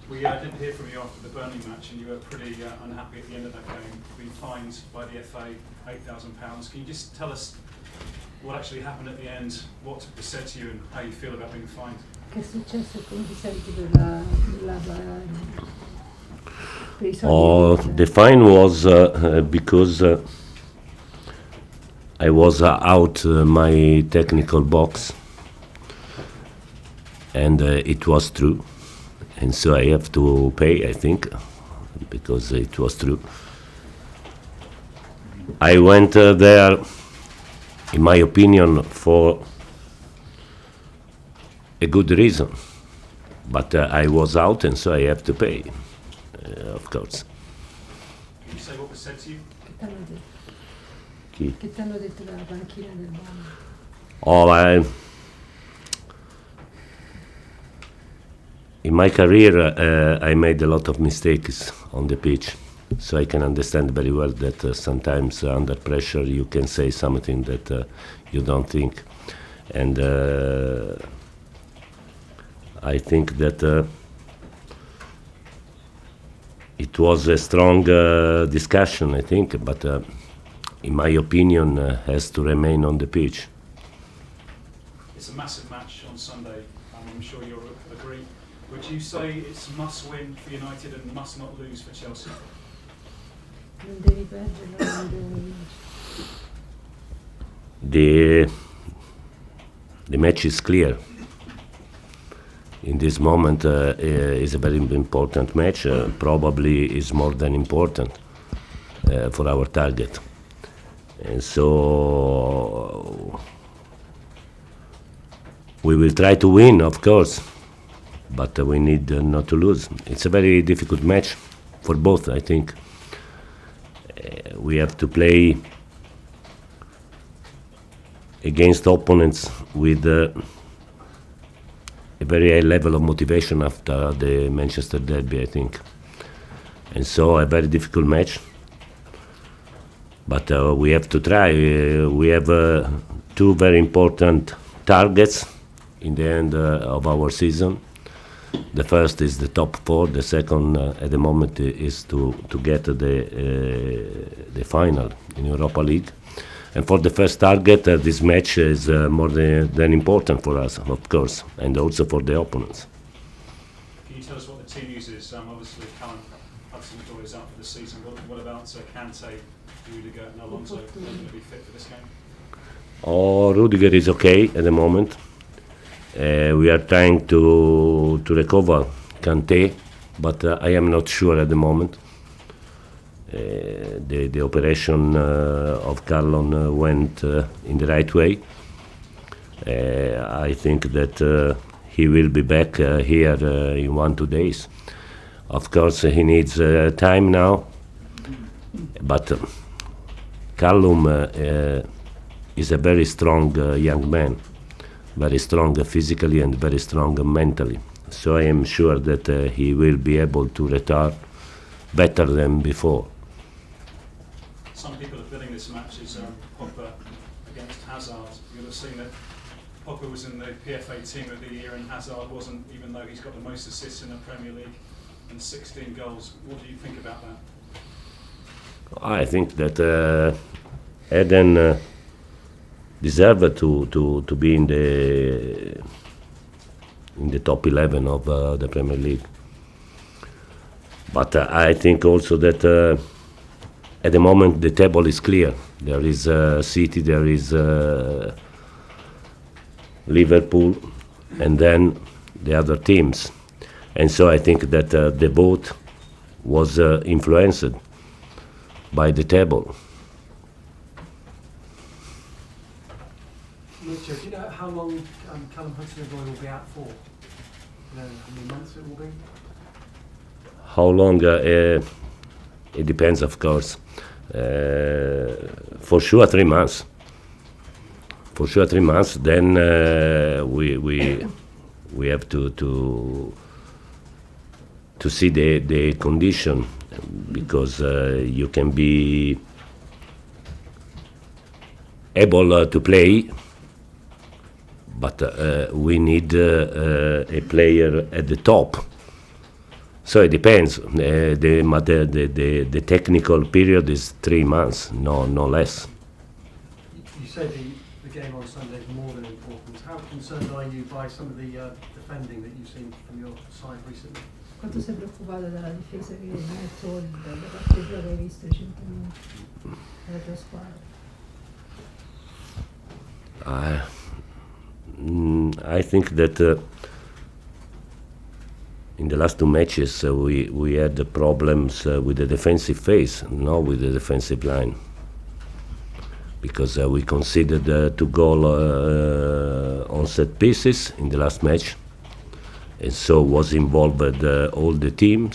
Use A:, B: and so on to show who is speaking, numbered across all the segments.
A: We didn't hear from you after the Burnley match, and you were pretty unhappy at the end of that game, being fined by the FA £8,000. Can you just tell us what actually happened at the end, what was said to you, and how you feel about being fined?
B: Che è successo? Come ti senti per i soldi?
C: The fine was because I was out my technical box, and it was true, and so I have to pay, I think, because it was true. I went there, in my opinion, for a good reason, but I was out, and so I have to pay, of course.
A: Can you say what was said to you?
B: Che ti hanno detto dalla panchina del Burnley?
C: In my career, I made a lot of mistakes on the pitch, so I can understand very well that sometimes under pressure you can say something that you don't think. And I think that it was a strong discussion, I think, but in my opinion, has to remain on the pitch.
A: It's a massive match on Sunday, I'm sure you'll agree. Would you say it's must win for United and must not lose for Chelsea?
B: Non devi perdere, non devi vincere.
C: The match is clear. In this moment, is a very important match. Probably is more than important for our target. And so we will try to win, of course, but we need not to lose. It's a very difficult match for both, I think. We have to play against opponents with a very high level of motivation after the Manchester derby, I think. And so a very difficult match. But we have to try. We have two very important targets in the end of our season. The first is the top four. The second, at the moment, is to get the final in Europa League. And for the first target, this match is more than important for us, of course, and also for the opponents.
A: Can you tell us what the team uses? Obviously, Callum Hudson-Odoi is out for the season. What about Kante, Rudiger, and Alonso? Are they going to be fit for this game?
C: Rudiger is okay at the moment. We are trying to recover Kante, but I am not sure at the moment. The operation of Callum went in the right way. I think that he will be back here in 1-2 days. Of course, he needs time now, but Callum is a very strong young man, very strong physically and very strong mentally. So I am sure that he will be able to return better than before.
A: Some people are billing this match as Pogba against Hazard. You'll have seen that Pogba was in the PFA Team of the Year and Hazard wasn't, even though he's got the most assists in the Premier League and 16 goals. What do you think about that?
C: I think that Eden deserved to be in the top 11 of the Premier League. But I think also that at the moment the table is clear. There is City, there is Liverpool, and then the other teams. And so I think that the vote was influenced by the table.
D: Maurizio, do you know how long Callum Hudson-Odoi will be out for? You know how many months it will be?
C: How long? It depends, of course. For sure 3 months. For sure 3 months. Then we have to see the condition, because you can be able to play, but we need a player at the top. So it depends. The technical period is 3 months, no less.
D: You say the game on Sunday is more than important. How concerned are you by some of the defending that you've seen from your side recently?
B: Quanto sei preoccupato dalla difesa che hai detto, dalla partita che hai visto recentemente della tua squadra?
C: I think that in the last 2 matches we had the problems with the defensive phase, not with the defensive line, because we conceded 2 goals on set pieces in the last match, and so was involved all the team,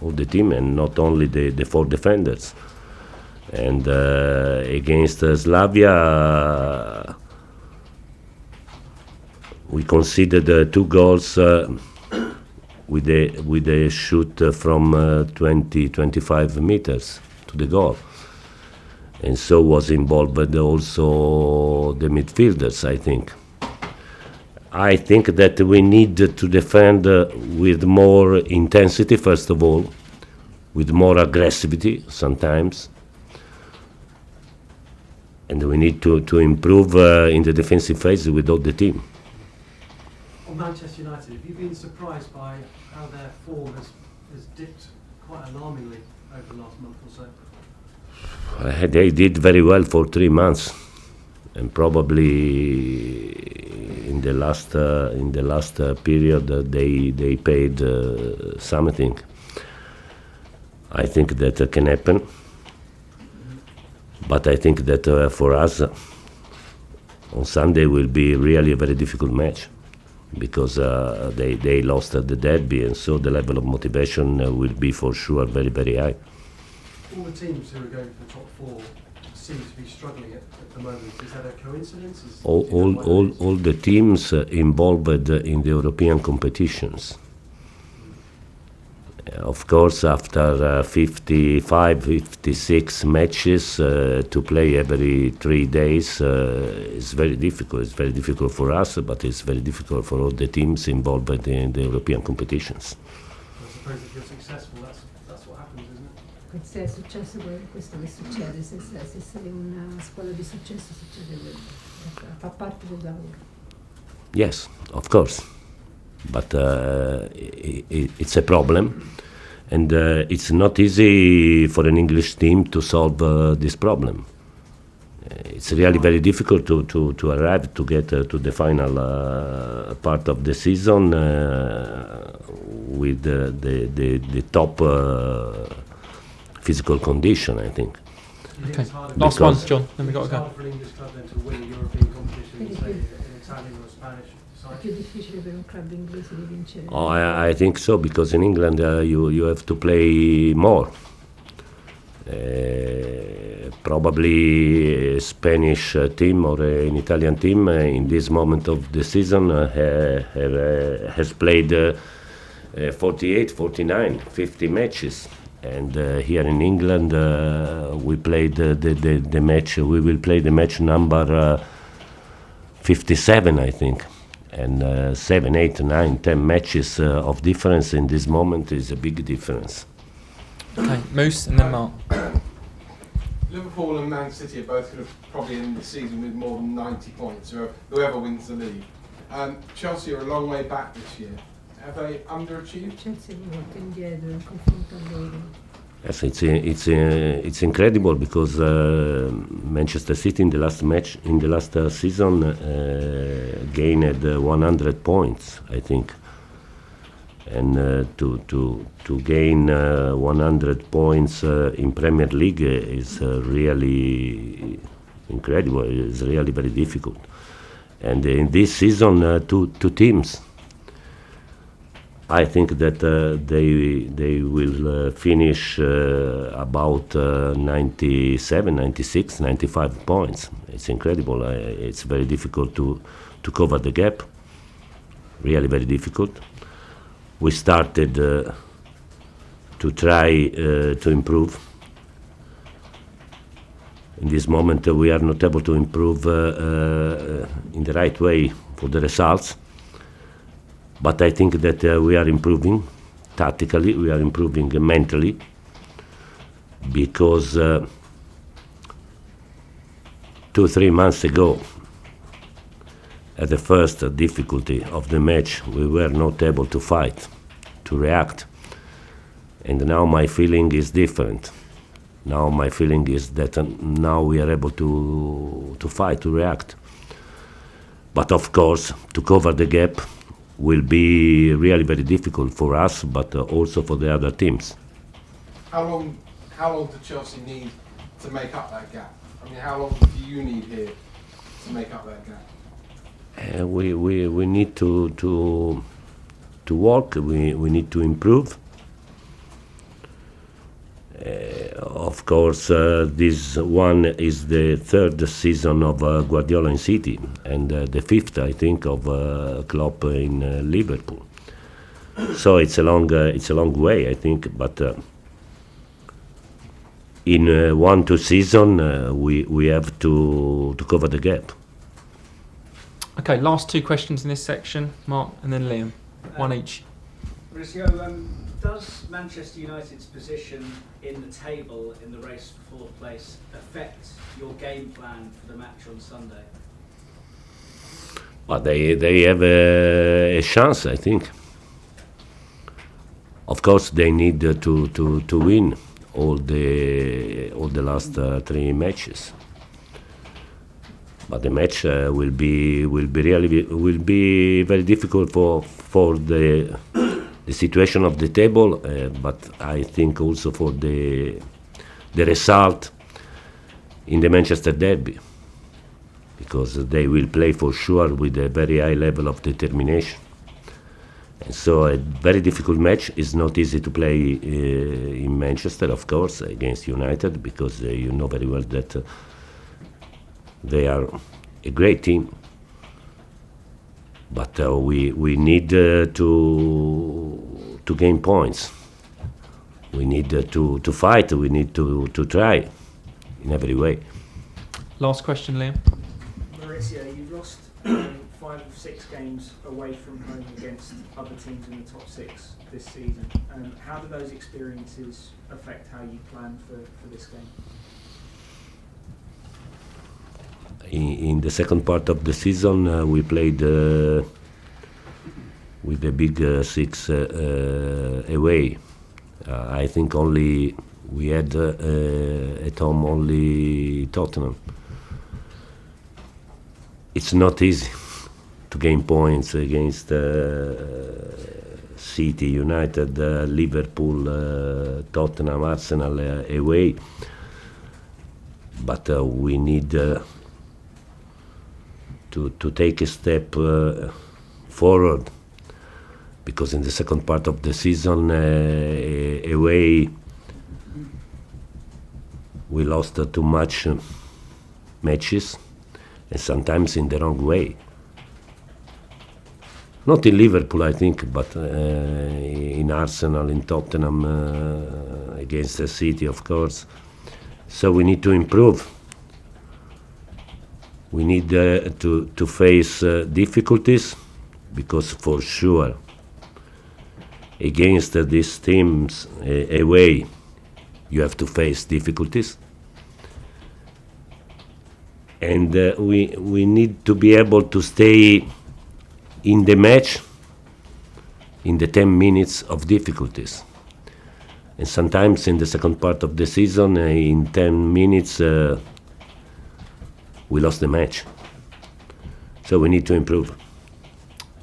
C: and not only the 4 defenders. And against Slavia, we conceded 2 goals with a shoot from 20-25 meters to the goal, and so was involved also the midfielders. I think that we need to defend with more intensity, first of all, with more aggressivity sometimes, and we need to improve in the defensive phase with all the team.
D: On Manchester United, have you been surprised by how their form has dipped quite alarmingly over the last month or so?
C: They did very well for 3 months, and probably in the last period they paid something. I think that can happen, but I think that for us on Sunday will be really a very difficult match, because they lost at the derby, and so the level of motivation will be for sure very, very high.
D: All the teams who are going for the top 4 seem to be struggling at the moment. Is that a coincidence?
C: All the teams involved in the European competitions. Of course, after 55, 56 matches to play every 3 days is very difficult. It's very difficult for us, but it's very difficult for all the teams involved in the European competitions.
D: I suppose if you're successful, that's what happens, isn't it?
B: Se è successo questo che succede, se sei una squadra di successo succede quello, fa parte del lavoro.
C: Yes, of course, but it's a problem, and it's not easy for an English team to solve this problem. It's really very difficult to arrive to get to the final part of the season with the top physical condition, I think.
E: Okay, last one, John, then we got to
D: It's
E: go.
D: hard for an English club then to win a European competition, say an Italian or a Spanish
B: È
D: side.
B: più difficile per un club inglese di vincere.
C: Oh, I think so, because in England you have to play more. Probably a Spanish team or an Italian team in this moment of the season has played 48, 49, 50 matches. And here in England we played the match. We will play the match number 57, I think. And 7, 8, 9, 10 matches of difference in this moment is a big difference.
E: Okay, Moose and then Mark.
F: Liverpool and Man City are both going to probably end the season with more than 90 points, whoever wins the league. Chelsea are a long way back this year. Have they underachieved?
B: Chelsea è molto indietro in confronto a loro.
C: Yes, it's incredible, because Manchester City in the last match, in the last season, gained 100 points, I think, and to gain 100 points in Premier League is really incredible. It's really very difficult, and in this season, two teams. I think that they will finish about 97, 96, 95 points. It's incredible. It's very difficult to cover the gap. Really very difficult. We started to try to improve. In this moment, we are not able to improve in the right way for the results. But I think that we are improving tactically, we are improving mentally, because 2-3 months ago, at the first difficulty of the match, we were not able to fight, to react. And now my feeling is different. Now my feeling is that now we are able to fight, to react. But of course, to cover the gap will be really very difficult for us, but also for the other teams.
F: How long do Chelsea need to make up that gap? I mean, how long do you need here to make up that gap?
C: We need to work. We need to improve. Of course, this one is the third season of Guardiola in City, and the fifth, I think, of Klopp in Liverpool. So it's a long way, I think. But in 1-2 seasons, we have to cover the gap.
E: Okay, last 2 questions in this section, Mark and then Liam. One each.
G: Maurizio, does Manchester United's position in the table in the race for 4th place affect your game plan for the match on Sunday?
C: But they have a chance, I think. Of course, they need to win all the last 3 matches. But the match will be very difficult for the situation of the table, but I think also for the result in the Manchester derby, because they will play for sure with a very high level of determination. And so a very difficult match. Is not easy to play in Manchester, of course, against United, because you know very well that they are a great team. But we need to gain points. We need to fight. We need to try in every way.
E: Last question, Liam.
G: Maurizio, you've lost 5 of 6 games away from home against other teams in the top 6 this season. How do those experiences affect how you plan for this game?
C: In the second part of the season, we played with the big 6 away. I think only we had at home only Tottenham. It's not easy to gain points against City, United, Liverpool, Tottenham, Arsenal away. But we need to take a step forward, because in the second part of the season away we lost too much matches, and sometimes in the wrong way. Not in Liverpool, I think, but in Arsenal, in Tottenham, against the City, of course. So we need to improve. We need to face difficulties, because for sure against these teams away you have to face difficulties, and we need to be able to stay in the match in the 10 minutes of difficulties. And sometimes in the second part of the season, in 10 minutes we lost the match. So we need to improve.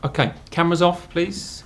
E: Okay, cameras off, please.